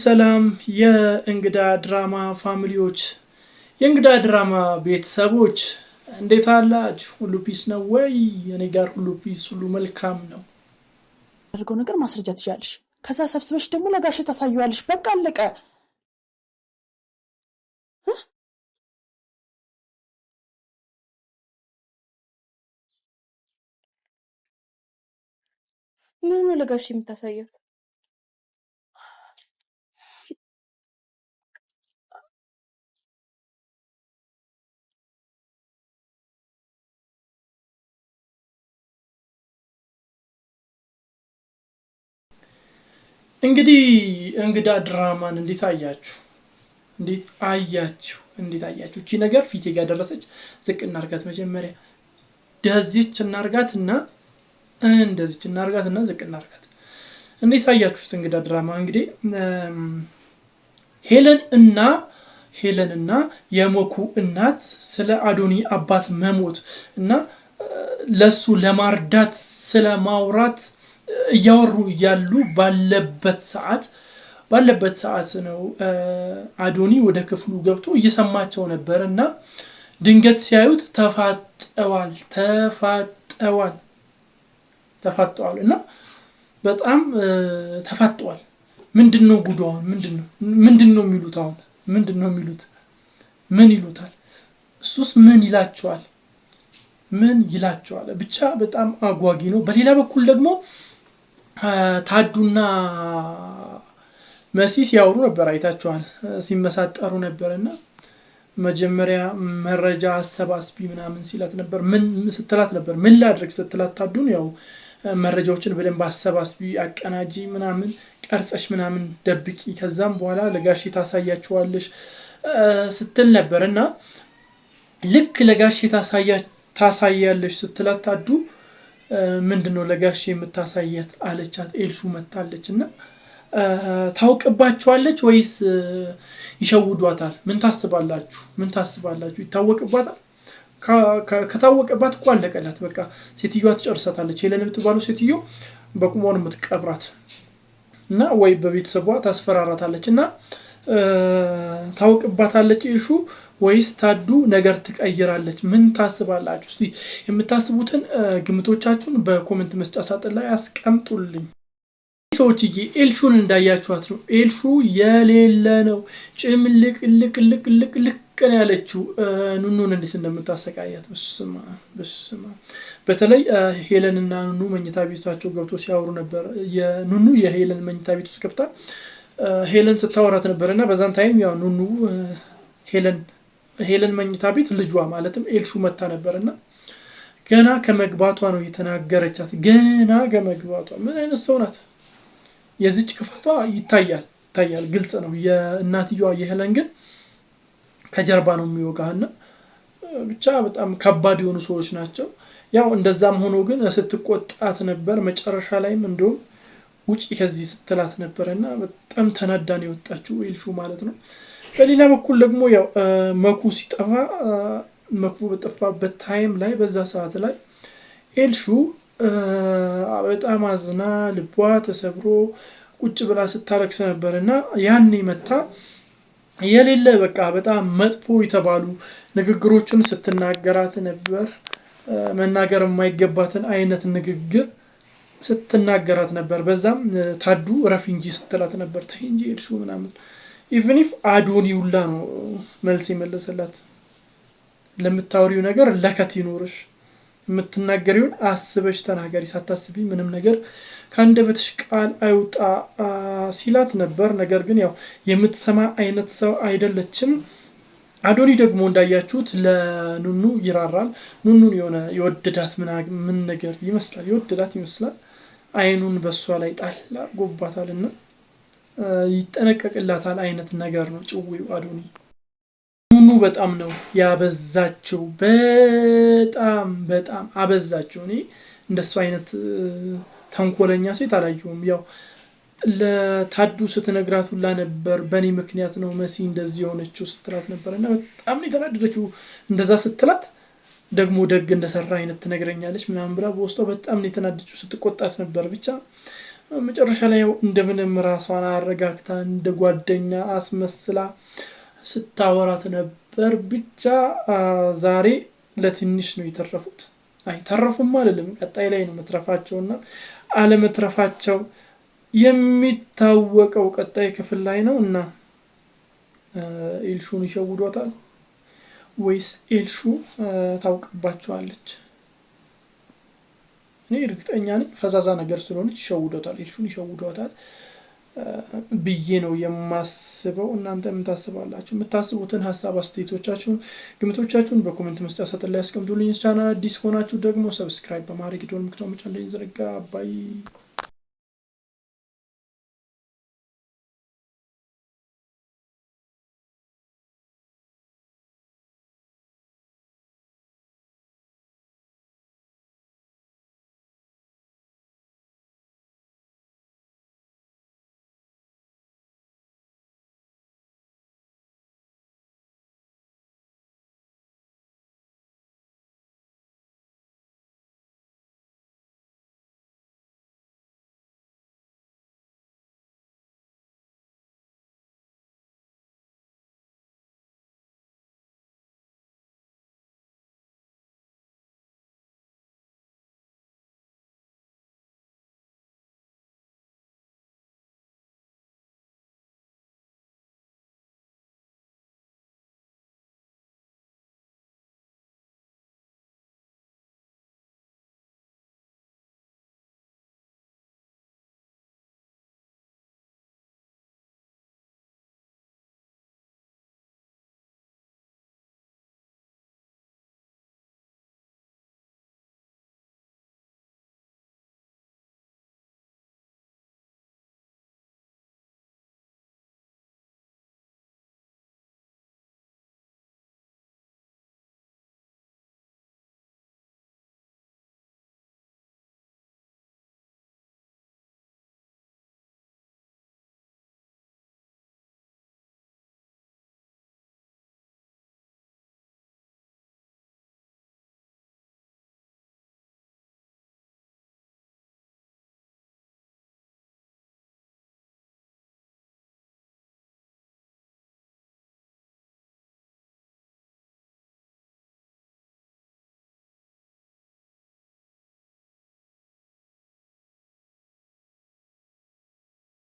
ሰላም የእንግዳ ድራማ ፋሚሊዎች የእንግዳ ድራማ ቤተሰቦች እንዴት አላችሁ? ሁሉ ፒስ ነው ወይ? እኔ ጋር ሁሉ ፒስ፣ ሁሉ መልካም ነው። አድርገው ነገር ማስረጃ ትችላለሽ። ከዛ ሰብስበሽ ደግሞ ለጋሽ ታሳዩዋለሽ። በቃ አለቀ። ምን ለጋሽ የምታሳየው? እንግዲህ እንግዳ ድራማን እንዴት አያችሁ? እቺ ነገር ፊቴ ጋር ደረሰች። ዝቅ እናርጋት መጀመሪያ፣ ደዚች እናርጋትና እንደዚች እናርጋትና ዝቅ እናርጋት። እንዴት አያችሁት? እንግዳ ድራማ እንግዲህ ሄለን እና የሞኩ እናት ስለ አዶኒ አባት መሞት እና ለሱ ለማርዳት ስለ ማውራት እያወሩ እያሉ ባለበት ሰዓት ነው አዶኒ ወደ ክፍሉ ገብቶ እየሰማቸው ነበር እና ድንገት ሲያዩት ተፋጠዋል እና በጣም ተፋጠዋል። ምንድነው ጉዱ? አሁን ምንድነው የሚሉት? አሁን ምንድነው የሚሉት? ምን ይሉታል? እሱስ ምን ይላቸዋል? ብቻ በጣም አጓጊ ነው። በሌላ በኩል ደግሞ ታዱና መሲ ሲያወሩ ነበር፣ አይታችኋል። ሲመሳጠሩ ነበርና መጀመሪያ መረጃ አሰባስቢ ምናምን ሲላት ነበር። ምን ስትላት ነበር? ምን ላድርግ ስትላት ታዱን ያው መረጃዎችን በደንብ አሰባስቢ፣ አቀናጂ፣ ምናምን ቀርጸሽ ምናምን ደብቂ፣ ከዛም በኋላ ለጋሽ ታሳያቸዋለሽ ስትል ነበርና ልክ ለጋሽ ታሳያለሽ ስትላት ታዱ ምንድነው ለጋሽ የምታሳያት አለቻት። ኤልሹ መጣለችና ታውቅባቸዋለች ወይስ ይሸውዷታል? ምን ታስባላችሁ? ይታወቅባታል? ከታወቀባት እኮ አለቀላት። በቃ ሴትዮዋ ትጨርሳታለች። ሄለን የምትባለው ሴትዮ በቁሟን የምትቀብራት እና ወይ በቤተሰቧ ታስፈራራታለች እና ታውቅባታለች ኤልሹ ወይስ ታዱ ነገር ትቀይራለች? ምን ታስባላችሁ? እስቲ የምታስቡትን ግምቶቻችሁን በኮሜንት መስጫ ሳጥን ላይ አስቀምጡልኝ። ሰዎችዬ ኤልሹን እንዳያችኋት ነው። ኤልሹ የሌለ ነው። ጭምልቅ ነው ያለችው። ኑኑን እንዴት እንደምታሰቃያት በስማ። በተለይ ሄለን እና ኑኑ መኝታ ቤታቸው ገብቶ ሲያወሩ ነበር። ኑኑ የሄለን መኝታ ቤት ውስጥ ገብታ ሄለን ስታወራት ነበርና በዛን ታይም ያው ኑኑ ሄለን መኝታ ቤት ልጇ ማለትም ኤልሹ መታ ነበርና ገና ከመግባቷ ነው የተናገረቻት። ገና ከመግባቷ ምን አይነት ሰው ናት? የዚች ክፋቷ ይታያል፣ ግልጽ ነው። የእናትየዋ የሄለን ግን ከጀርባ ነው የሚወጋና ብቻ በጣም ከባድ የሆኑ ሰዎች ናቸው። ያው እንደዛም ሆኖ ግን ስትቆጣት ነበር። መጨረሻ ላይም እንደውም ውጪ ከዚህ ስትላት ነበርና በጣም ተናዳን የወጣችው ኤልሹ ማለት ነው። በሌላ በኩል ደግሞ ያው መኩ በጠፋበት ታይም ላይ በዛ ሰዓት ላይ ኤልሹ በጣም አዝና ልቧ ተሰብሮ ቁጭ ብላ ስታለቅስ ነበርና ያኔ መታ የሌለ በቃ በጣም መጥፎ የተባሉ ንግግሮችን ስትናገራት ነበር። መናገር የማይገባትን አይነት ንግግር ስትናገራት ነበር። በዛም ታዱ ረፊ እንጂ ስትላት ነበር። ተይ እንጂ ኤልሹ ምናምን ኢቭን ኢፍ አዶኒ ሁላ ነው መልስ የመለሰላት። ለምታወሪው ነገር ለከት ይኖርሽ፣ የምትናገሪውን አስበሽ ተናገሪ፣ ሳታስቢ ምንም ነገር ከአንደበትሽ ቃል አይውጣ ሲላት ነበር። ነገር ግን ያው የምትሰማ አይነት ሰው አይደለችም። አዶኒ ደግሞ እንዳያችሁት ለኑኑ ይራራል። ኑኑን የሆነ የወደዳት ምን ነገር ይመስላል። አይኑን በሷ ላይ ጣል አድርጎባታልና ይጠነቀቅላታል አይነት ነገር ነው ጭዊው አዶኒ። ኑኑ በጣም ነው ያበዛችው፣ በጣም አበዛችው። እኔ እንደሱ አይነት ተንኮለኛ ሴት አላየሁም። ያው ለታዱ ስትነግራት ሁላ ነበር በእኔ ምክንያት ነው መሲ እንደዚህ የሆነችው ስትላት ነበርና በጣም ነው የተናደደችው። እንደዛ ስትላት ደግሞ ደግ እንደሰራ አይነት ትነግረኛለች ምናምን ብላ በውስጧ በጣም ነው የተናደደችው። ስትቆጣት ነበር። ብቻ መጨረሻ ላይ እንደምንም ራሷን አረጋግታ እንደ ጓደኛ አስመስላ ስታወራት ነበር። ብቻ ዛሬ ለትንሽ ነው የተረፉት። አይ ተረፉም አይደለም፣ ቀጣይ ላይ ነው መትረፋቸውና አለመትረፋቸው የሚታወቀው ቀጣይ ክፍል ላይ ነው። እና ኤልሹን ይሸውዷታል ወይስ ኤልሹ ታውቅባቸዋለች? እኔ እርግጠኛ ነኝ ፈዛዛ ነገር ስለሆነች ይሸውዷታል፣ ኤልሹን ይሸውዷታል ብዬ ነው የማስበው። እናንተ ምን ታስባላችሁ? የምታስቡትን ሀሳብ አስተያየቶቻችሁን፣ ግምቶቻችሁን በኮሜንት መስጫ ሳጥን ላይ አስቀምጡልኝ። ቻናል አዲስ ሆናችሁ ደግሞ ሰብስክራይብ በማድረግ ደወል ምልክቱን መጫን እንዳይዘነጋ። ባይ